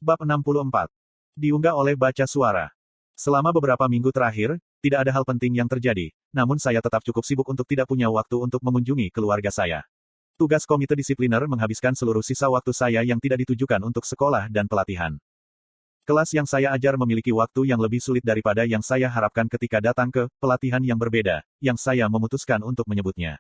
Bab 64. Diunggah oleh baca suara. Selama beberapa minggu terakhir, tidak ada hal penting yang terjadi, namun saya tetap cukup sibuk untuk tidak punya waktu untuk mengunjungi keluarga saya. Tugas komite disipliner menghabiskan seluruh sisa waktu saya yang tidak ditujukan untuk sekolah dan pelatihan. Kelas yang saya ajar memiliki waktu yang lebih sulit daripada yang saya harapkan ketika datang ke pelatihan yang berbeda, yang saya memutuskan untuk menyebutnya.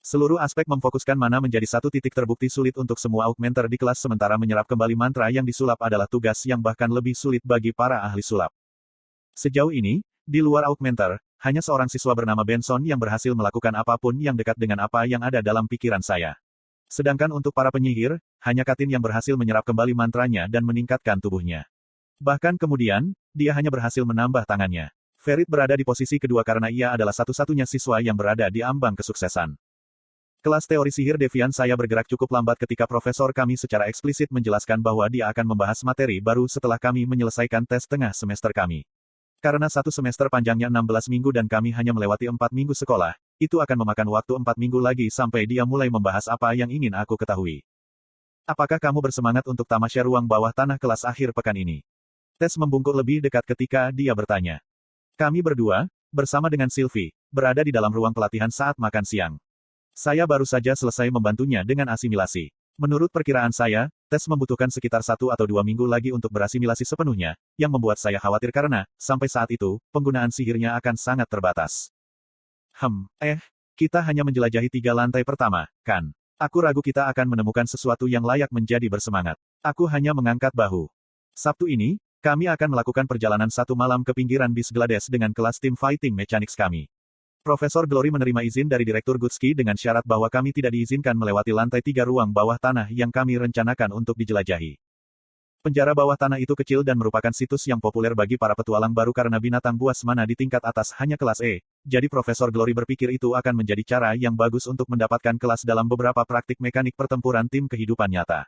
Seluruh aspek memfokuskan mana menjadi satu titik terbukti sulit untuk semua augmenter di kelas sementara menyerap kembali mantra yang disulap adalah tugas yang bahkan lebih sulit bagi para ahli sulap. Sejauh ini, di luar augmenter, hanya seorang siswa bernama Benson yang berhasil melakukan apapun yang dekat dengan apa yang ada dalam pikiran saya. Sedangkan untuk para penyihir, hanya Katin yang berhasil menyerap kembali mantranya dan meningkatkan tubuhnya. Bahkan kemudian, dia hanya berhasil menambah tangannya. Ferit berada di posisi kedua karena ia adalah satu-satunya siswa yang berada di ambang kesuksesan. Kelas teori sihir Devian saya bergerak cukup lambat ketika profesor kami secara eksplisit menjelaskan bahwa dia akan membahas materi baru setelah kami menyelesaikan tes tengah semester kami. Karena satu semester panjangnya 16 minggu dan kami hanya melewati 4 minggu sekolah, itu akan memakan waktu 4 minggu lagi sampai dia mulai membahas apa yang ingin aku ketahui. Apakah kamu bersemangat untuk tamasya ruang bawah tanah kelas akhir pekan ini? Tes membungkuk lebih dekat ketika dia bertanya. Kami berdua, bersama dengan Sylvie, berada di dalam ruang pelatihan saat makan siang. Saya baru saja selesai membantunya dengan asimilasi. Menurut perkiraan saya, tes membutuhkan sekitar 1 atau 2 minggu lagi untuk berasimilasi sepenuhnya, yang membuat saya khawatir karena, sampai saat itu, penggunaan sihirnya akan sangat terbatas. Kita hanya menjelajahi 3 lantai pertama, kan? Aku ragu kita akan menemukan sesuatu yang layak menjadi bersemangat. Aku hanya mengangkat bahu. Sabtu ini, kami akan melakukan perjalanan 1 malam ke pinggiran bis Glades dengan kelas tim Fighting Mechanics kami. Profesor Glory menerima izin dari Direktur Gutski dengan syarat bahwa kami tidak diizinkan melewati lantai 3 ruang bawah tanah yang kami rencanakan untuk dijelajahi. Penjara bawah tanah itu kecil dan merupakan situs yang populer bagi para petualang baru karena binatang buas mana di tingkat atas hanya kelas E, jadi Profesor Glory berpikir itu akan menjadi cara yang bagus untuk mendapatkan kelas dalam beberapa praktik mekanik pertempuran tim kehidupan nyata.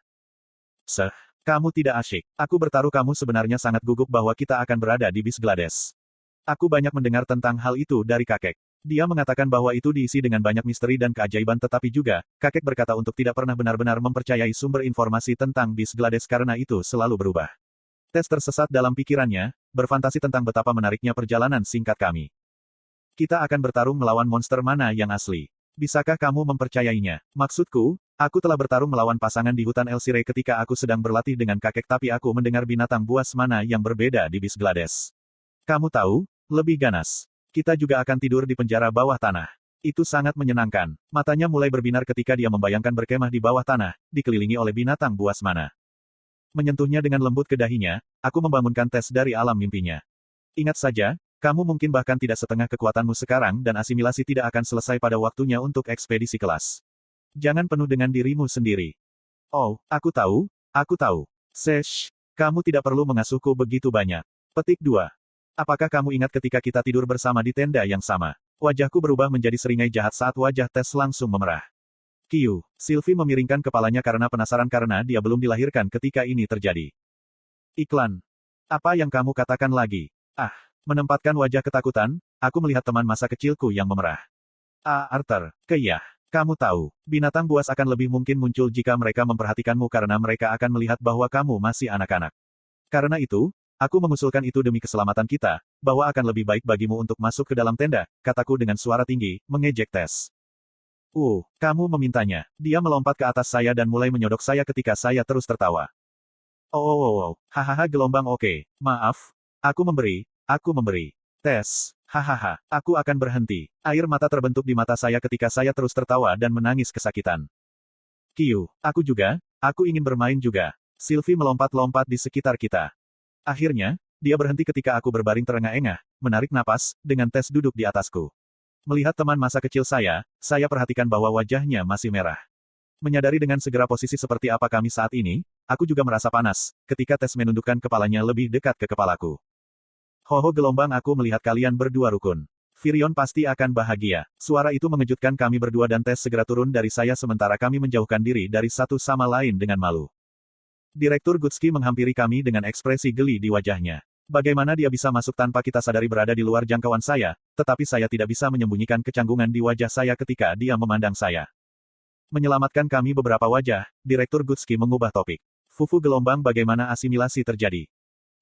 Kamu tidak asyik. Aku bertaruh kamu sebenarnya sangat gugup bahwa kita akan berada di bis Glades. Aku banyak mendengar tentang hal itu dari kakek. Dia mengatakan bahwa itu diisi dengan banyak misteri dan keajaiban tetapi juga, kakek berkata untuk tidak pernah benar-benar mempercayai sumber informasi tentang bis Glades karena itu selalu berubah. Tes tersesat dalam pikirannya, berfantasi tentang betapa menariknya perjalanan singkat kami. Kita akan bertarung melawan monster mana yang asli. Bisakah kamu mempercayainya? Maksudku, aku telah bertarung melawan pasangan di hutan Elsire ketika aku sedang berlatih dengan kakek tapi aku mendengar binatang buas mana yang berbeda di bis Glades. Kamu tahu, lebih ganas. Kita juga akan tidur di penjara bawah tanah. Itu sangat menyenangkan. Matanya mulai berbinar ketika dia membayangkan berkemah di bawah tanah, dikelilingi oleh binatang buas mana. Menyentuhnya dengan lembut ke dahinya, aku membangunkan tes dari alam mimpinya. Ingat saja, kamu mungkin bahkan tidak setengah kekuatanmu sekarang dan asimilasi tidak akan selesai pada waktunya untuk ekspedisi kelas. Jangan penuh dengan dirimu sendiri. Oh, aku tahu. Kamu tidak perlu mengasuhku begitu banyak. Petik 2. Apakah kamu ingat ketika kita tidur bersama di tenda yang sama? Wajahku berubah menjadi seringai jahat saat wajah Tess langsung memerah. Sylvie memiringkan kepalanya karena penasaran karena dia belum dilahirkan ketika ini terjadi. Iklan. Apa yang kamu katakan lagi? Menempatkan wajah ketakutan, aku melihat teman masa kecilku yang memerah. Arthur, kamu tahu, binatang buas akan lebih mungkin muncul jika mereka memperhatikanmu karena mereka akan melihat bahwa kamu masih anak-anak. Karena itu, aku mengusulkan itu demi keselamatan kita, bahwa akan lebih baik bagimu untuk masuk ke dalam tenda, kataku dengan suara tinggi, mengejek Tess. Kamu memintanya. Dia melompat ke atas saya dan mulai menyodok saya ketika saya terus tertawa. Hahaha gelombang oke. Maaf. Aku memberi. Tess. Hahaha. Aku akan berhenti. Air mata terbentuk di mata saya ketika saya terus tertawa dan menangis kesakitan. Aku juga. Aku ingin bermain juga. Sylvie melompat-lompat di sekitar kita. Akhirnya, dia berhenti ketika aku berbaring terengah-engah, menarik napas, dengan Tess duduk di atasku. Melihat teman masa kecil saya perhatikan bahwa wajahnya masih merah. Menyadari dengan segera posisi seperti apa kami saat ini, aku juga merasa panas, ketika Tess menundukkan kepalanya lebih dekat ke kepalaku. Gelombang aku melihat kalian berdua rukun. Virion pasti akan bahagia. Suara itu mengejutkan kami berdua dan Tess segera turun dari saya sementara kami menjauhkan diri dari satu sama lain dengan malu. Direktur Gutski menghampiri kami dengan ekspresi geli di wajahnya. Bagaimana dia bisa masuk tanpa kita sadari berada di luar jangkauan saya, tetapi saya tidak bisa menyembunyikan kecanggungan di wajah saya ketika dia memandang saya. Menyelamatkan kami beberapa wajah, Direktur Gutski mengubah topik. Fufu gelombang bagaimana asimilasi terjadi.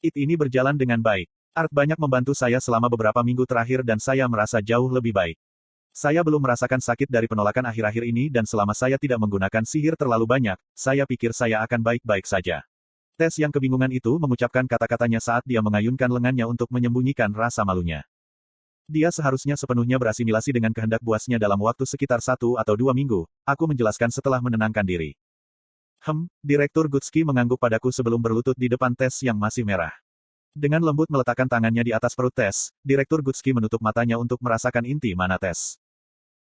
Ini berjalan dengan baik. Art banyak membantu saya selama beberapa minggu terakhir dan saya merasa jauh lebih baik. Saya belum merasakan sakit dari penolakan akhir-akhir ini dan selama saya tidak menggunakan sihir terlalu banyak, saya pikir saya akan baik-baik saja. Tes yang kebingungan itu mengucapkan kata-katanya saat dia mengayunkan lengannya untuk menyembunyikan rasa malunya. Dia seharusnya sepenuhnya berasimilasi dengan kehendak buasnya dalam waktu sekitar 1 atau 2 minggu, aku menjelaskan setelah menenangkan diri. Direktur Gutski mengangguk padaku sebelum berlutut di depan Tes yang masih merah. Dengan lembut meletakkan tangannya di atas perut Tes, Direktur Gutski menutup matanya untuk merasakan inti mana Tes.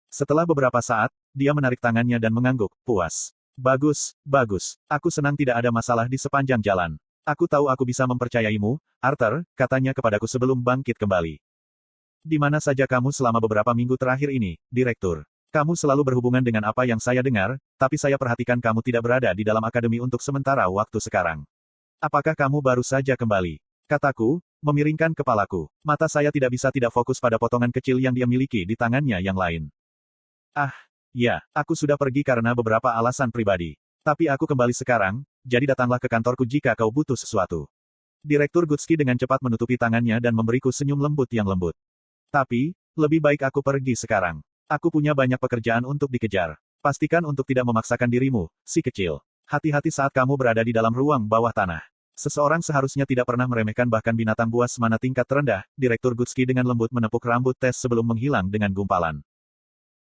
Setelah beberapa saat, dia menarik tangannya dan mengangguk, puas. Bagus, bagus. Aku senang tidak ada masalah di sepanjang jalan. Aku tahu aku bisa mempercayaimu, Arthur, katanya kepadaku sebelum bangkit kembali. Di mana saja kamu selama beberapa minggu terakhir ini, Direktur? Kamu selalu berhubungan dengan apa yang saya dengar, tapi saya perhatikan kamu tidak berada di dalam akademi untuk sementara waktu sekarang. Apakah kamu baru saja kembali? Kataku, memiringkan kepalaku. Mata saya tidak bisa tidak fokus pada potongan kecil yang dia miliki di tangannya yang lain. Ya, aku sudah pergi karena beberapa alasan pribadi. Tapi aku kembali sekarang, jadi datanglah ke kantorku jika kau butuh sesuatu. Direktur Gutski dengan cepat menutupi tangannya dan memberiku senyum lembut yang lembut. Tapi, lebih baik aku pergi sekarang. Aku punya banyak pekerjaan untuk dikejar. Pastikan untuk tidak memaksakan dirimu, si kecil. Hati-hati saat kamu berada di dalam ruang bawah tanah. Seseorang seharusnya tidak pernah meremehkan bahkan binatang buas mana tingkat terendah, Direktur Gutski dengan lembut menepuk rambut Tes sebelum menghilang dengan gumpalan.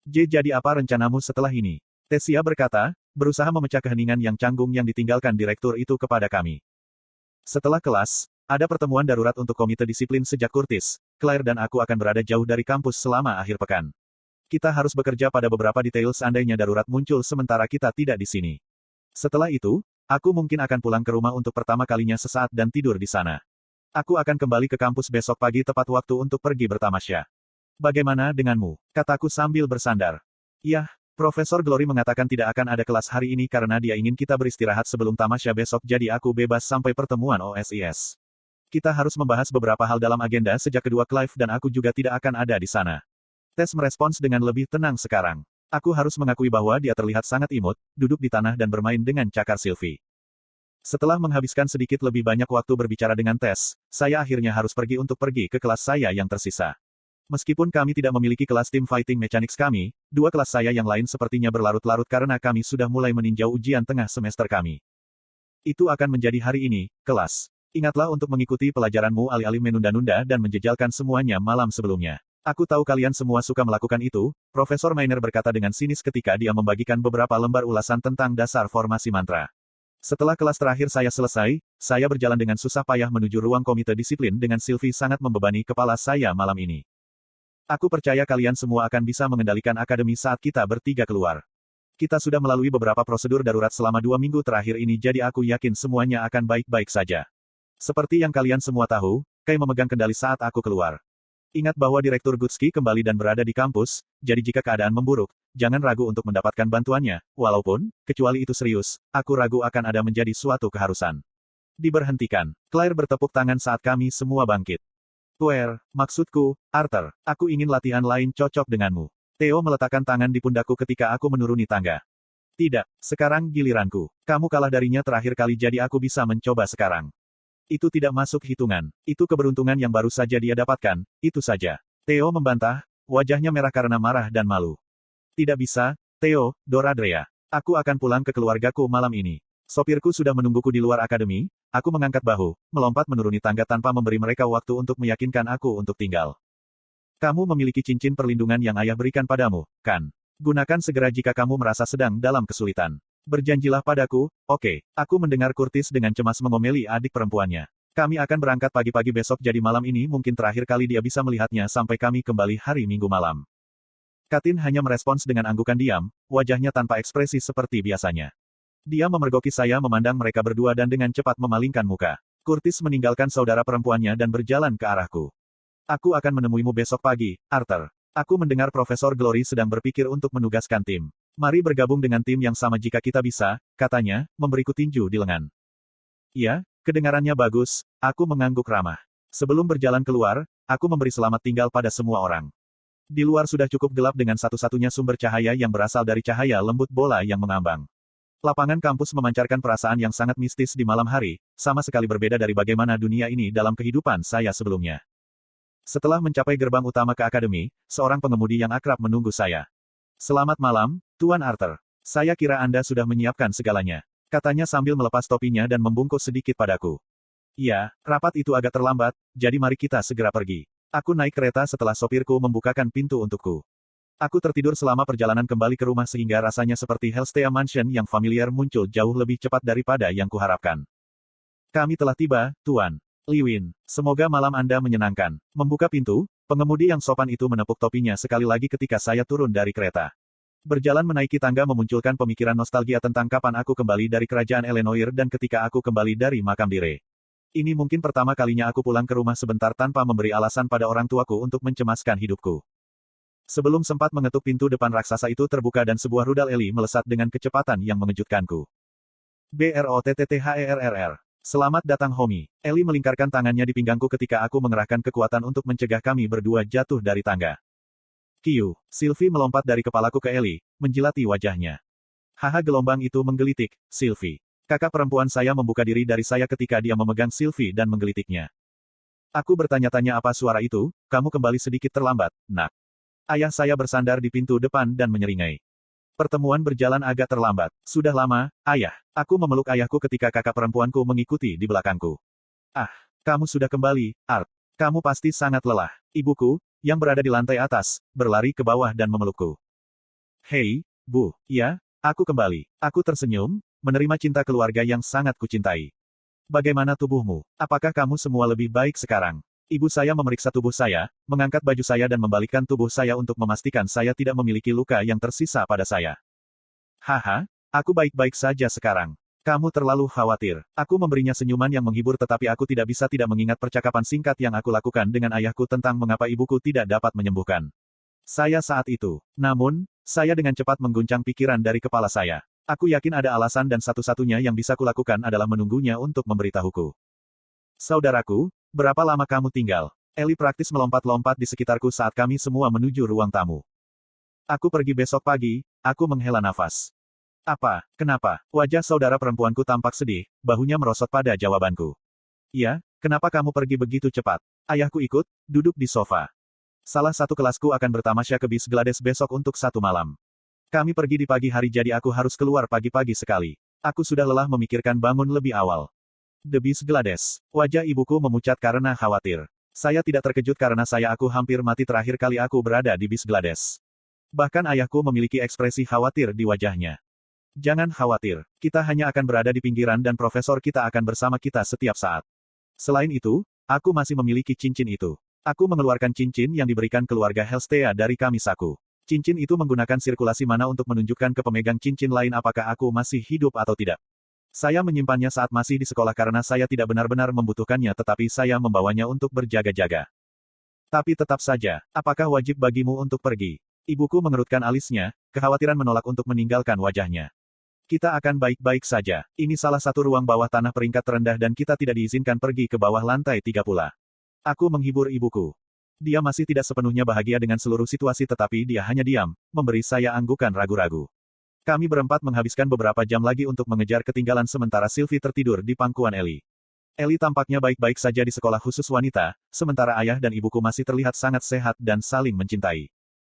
Jadi apa rencanamu setelah ini? Tesia berkata, berusaha memecah keheningan yang canggung yang ditinggalkan direktur itu kepada kami. Setelah kelas, ada pertemuan darurat untuk komite disiplin sejak Curtis, Claire dan aku akan berada jauh dari kampus selama akhir pekan. Kita harus bekerja pada beberapa detail seandainya darurat muncul sementara kita tidak di sini. Setelah itu, aku mungkin akan pulang ke rumah untuk pertama kalinya sesaat dan tidur di sana. Aku akan kembali ke kampus besok pagi tepat waktu untuk pergi bertamasya. Bagaimana denganmu? Kataku sambil bersandar. Yah, Profesor Glory mengatakan tidak akan ada kelas hari ini karena dia ingin kita beristirahat sebelum tamasya besok jadi aku bebas sampai pertemuan OSIS. Kita harus membahas beberapa hal dalam agenda sejak kedua Clive dan aku juga tidak akan ada di sana. Tes merespons dengan lebih tenang sekarang. Aku harus mengakui bahwa dia terlihat sangat imut, duduk di tanah dan bermain dengan cakar Sylvie. Setelah menghabiskan sedikit lebih banyak waktu berbicara dengan Tes, saya akhirnya harus pergi untuk pergi ke kelas saya yang tersisa. Meskipun kami tidak memiliki kelas Team Fighting Mechanics kami, dua kelas saya yang lain sepertinya berlarut-larut karena kami sudah mulai meninjau ujian tengah semester kami. Itu akan menjadi hari ini, kelas. Ingatlah untuk mengikuti pelajaranmu alih-alih menunda-nunda dan menjejalkan semuanya malam sebelumnya. Aku tahu kalian semua suka melakukan itu, Profesor Miner berkata dengan sinis ketika dia membagikan beberapa lembar ulasan tentang dasar formasi mantra. Setelah kelas terakhir saya selesai, saya berjalan dengan susah payah menuju ruang komite disiplin dengan Sylvie sangat membebani kepala saya malam ini. Aku percaya kalian semua akan bisa mengendalikan akademi saat kita bertiga keluar. Kita sudah melalui beberapa prosedur darurat selama 2 minggu terakhir ini jadi aku yakin semuanya akan baik-baik saja. Seperti yang kalian semua tahu, Kai memegang kendali saat aku keluar. Ingat bahwa Direktur Gutski kembali dan berada di kampus, jadi jika keadaan memburuk, jangan ragu untuk mendapatkan bantuannya, walaupun, kecuali itu serius, aku ragu akan ada menjadi suatu keharusan. Diberhentikan. Claire bertepuk tangan saat kami semua bangkit. Maksudku, Arthur, aku ingin latihan lain cocok denganmu. Theo meletakkan tangan di pundakku ketika aku menuruni tangga. Tidak, sekarang giliranku. Kamu kalah darinya terakhir kali jadi aku bisa mencoba sekarang. Itu tidak masuk hitungan. Itu keberuntungan yang baru saja dia dapatkan, itu saja. Theo membantah, wajahnya merah karena marah dan malu. Tidak bisa, Theo, Doradrea. Aku akan pulang ke keluargaku malam ini. Sopirku sudah menungguku di luar akademi, aku mengangkat bahu, melompat menuruni tangga tanpa memberi mereka waktu untuk meyakinkan aku untuk tinggal. Kamu memiliki cincin perlindungan yang ayah berikan padamu, kan? Gunakan segera jika kamu merasa sedang dalam kesulitan. Berjanjilah padaku, oke. Aku mendengar Curtis dengan cemas mengomeli adik perempuannya. Kami akan berangkat pagi-pagi besok jadi malam ini mungkin terakhir kali dia bisa melihatnya sampai kami kembali hari Minggu malam. Katin hanya merespons dengan anggukan diam, wajahnya tanpa ekspresi seperti biasanya. Dia memergoki saya memandang mereka berdua dan dengan cepat memalingkan muka. Curtis meninggalkan saudara perempuannya dan berjalan ke arahku. Aku akan menemuimu besok pagi, Arthur. Aku mendengar Profesor Glory sedang berpikir untuk menugaskan tim. Mari bergabung dengan tim yang sama jika kita bisa, katanya, memberiku tinju di lengan. Iya, kedengarannya bagus, aku mengangguk ramah. Sebelum berjalan keluar, aku memberi selamat tinggal pada semua orang. Di luar sudah cukup gelap dengan satu-satunya sumber cahaya yang berasal dari cahaya lembut bola yang mengambang. Lapangan kampus memancarkan perasaan yang sangat mistis di malam hari, sama sekali berbeda dari bagaimana dunia ini dalam kehidupan saya sebelumnya. Setelah mencapai gerbang utama ke akademi, seorang pengemudi yang akrab menunggu saya. "Selamat malam, Tuan Arthur. Saya kira Anda sudah menyiapkan segalanya," katanya sambil melepas topinya dan membungkuk sedikit padaku. "Iya, rapat itu agak terlambat, jadi mari kita segera pergi." Aku naik kereta setelah sopirku membukakan pintu untukku. Aku tertidur selama perjalanan kembali ke rumah sehingga rasanya seperti Hellstea Mansion yang familiar muncul jauh lebih cepat daripada yang kuharapkan. "Kami telah tiba, Tuan Liwin. Semoga malam Anda menyenangkan." Membuka pintu, pengemudi yang sopan itu menepuk topinya sekali lagi ketika saya turun dari kereta. Berjalan menaiki tangga memunculkan pemikiran nostalgia tentang kapan aku kembali dari kerajaan Elenoir dan ketika aku kembali dari makam Dire. Ini mungkin pertama kalinya aku pulang ke rumah sebentar tanpa memberi alasan pada orang tuaku untuk mencemaskan hidupku. Sebelum sempat mengetuk pintu depan raksasa itu terbuka dan sebuah rudal Eli melesat dengan kecepatan yang mengejutkanku. "BROTTTHERRR. Selamat datang Homi." Eli melingkarkan tangannya di pinggangku ketika aku mengerahkan kekuatan untuk mencegah kami berdua jatuh dari tangga. "Kiu." Sylvie melompat dari kepalaku ke Eli, menjilati wajahnya. "Haha, gelombang itu menggelitik, Sylvie." Kakak perempuan saya membuka diri dari saya ketika dia memegang Sylvie dan menggelitiknya. Aku bertanya-tanya apa suara itu, "Kamu kembali sedikit terlambat, nak." Ayah saya bersandar di pintu depan dan menyeringai. "Pertemuan berjalan agak terlambat. Sudah lama, Ayah." Aku memeluk ayahku ketika kakak perempuanku mengikuti di belakangku. "Ah, kamu sudah kembali, Art. Kamu pasti sangat lelah." Ibuku, yang berada di lantai atas, berlari ke bawah dan memelukku. "Hei, Bu. Ya, aku kembali." Aku tersenyum, menerima cinta keluarga yang sangat kucintai. "Bagaimana tubuhmu? Apakah kamu semua lebih baik sekarang?" Ibu saya memeriksa tubuh saya, mengangkat baju saya dan membalikkan tubuh saya untuk memastikan saya tidak memiliki luka yang tersisa pada saya. "Haha, aku baik-baik saja sekarang. Kamu terlalu khawatir." Aku memberinya senyuman yang menghibur tetapi aku tidak bisa tidak mengingat percakapan singkat yang aku lakukan dengan ayahku tentang mengapa ibuku tidak dapat menyembuhkan saya saat itu. Namun, saya dengan cepat mengguncang pikiran dari kepala saya. Aku yakin ada alasan dan satu-satunya yang bisa kulakukan adalah menunggunya untuk memberitahuku. "Saudaraku, berapa lama kamu tinggal?" Eli praktis melompat-lompat di sekitarku saat kami semua menuju ruang tamu. "Aku pergi besok pagi," aku menghela nafas. "Apa? Kenapa?" Wajah saudara perempuanku tampak sedih, bahunya merosot pada jawabanku. "Iya, kenapa kamu pergi begitu cepat?" Ayahku ikut, duduk di sofa. "Salah satu kelasku akan bertamasya ke Bis Glades besok untuk 1 malam. Kami pergi di pagi hari jadi aku harus keluar pagi-pagi sekali. Aku sudah lelah memikirkan bangun lebih awal." "The Bis Glades." Wajah ibuku memucat karena khawatir. Saya tidak terkejut karena aku hampir mati terakhir kali aku berada di Bis Glades. Bahkan ayahku memiliki ekspresi khawatir di wajahnya. "Jangan khawatir, kita hanya akan berada di pinggiran dan profesor kita akan bersama kita setiap saat. Selain itu, aku masih memiliki cincin itu." Aku mengeluarkan cincin yang diberikan keluarga Hellstea dari Kamisaku. Cincin itu menggunakan sirkulasi mana untuk menunjukkan ke pemegang cincin lain apakah aku masih hidup atau tidak. Saya menyimpannya saat masih di sekolah karena saya tidak benar-benar membutuhkannya tetapi saya membawanya untuk berjaga-jaga. "Tapi tetap saja, apakah wajib bagimu untuk pergi?" Ibuku mengerutkan alisnya, kekhawatiran menolak untuk meninggalkan wajahnya. "Kita akan baik-baik saja. Ini salah satu ruang bawah tanah peringkat terendah dan kita tidak diizinkan pergi ke bawah lantai 3 pula." Aku menghibur ibuku. Dia masih tidak sepenuhnya bahagia dengan seluruh situasi tetapi dia hanya diam, memberi saya anggukan ragu-ragu. Kami berempat menghabiskan beberapa jam lagi untuk mengejar ketinggalan sementara Sylvie tertidur di pangkuan Eli. Eli tampaknya baik-baik saja di sekolah khusus wanita, sementara ayah dan ibuku masih terlihat sangat sehat dan saling mencintai.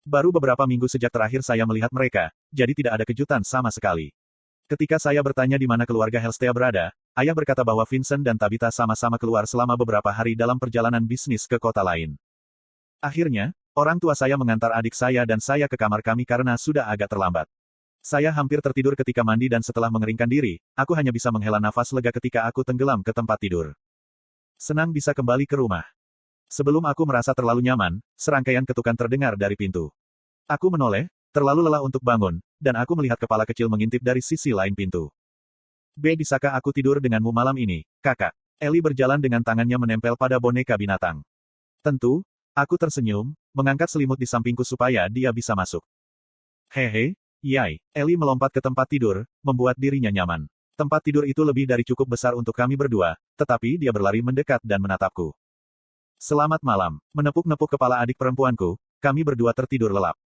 Baru beberapa minggu sejak terakhir saya melihat mereka, jadi tidak ada kejutan sama sekali. Ketika saya bertanya di mana keluarga Hellstea berada, ayah berkata bahwa Vincent dan Tabitha sama-sama keluar selama beberapa hari dalam perjalanan bisnis ke kota lain. Akhirnya, orang tua saya mengantar adik saya dan saya ke kamar kami karena sudah agak terlambat. Saya hampir tertidur ketika mandi dan setelah mengeringkan diri, aku hanya bisa menghela nafas lega ketika aku tenggelam ke tempat tidur. Senang bisa kembali ke rumah. Sebelum aku merasa terlalu nyaman, serangkaian ketukan terdengar dari pintu. Aku menoleh, terlalu lelah untuk bangun, dan aku melihat kepala kecil mengintip dari sisi lain pintu. Bisakah aku tidur denganmu malam ini, kakak?" Eli berjalan dengan tangannya menempel pada boneka binatang. "Tentu." Aku tersenyum, mengangkat selimut di sampingku supaya dia bisa masuk. "Hehe, Yai." Eli melompat ke tempat tidur, membuat dirinya nyaman. Tempat tidur itu lebih dari cukup besar untuk kami berdua, tetapi dia berlari mendekat dan menatapku. "Selamat malam." Menepuk-nepuk kepala adik perempuanku, kami berdua tertidur lelap.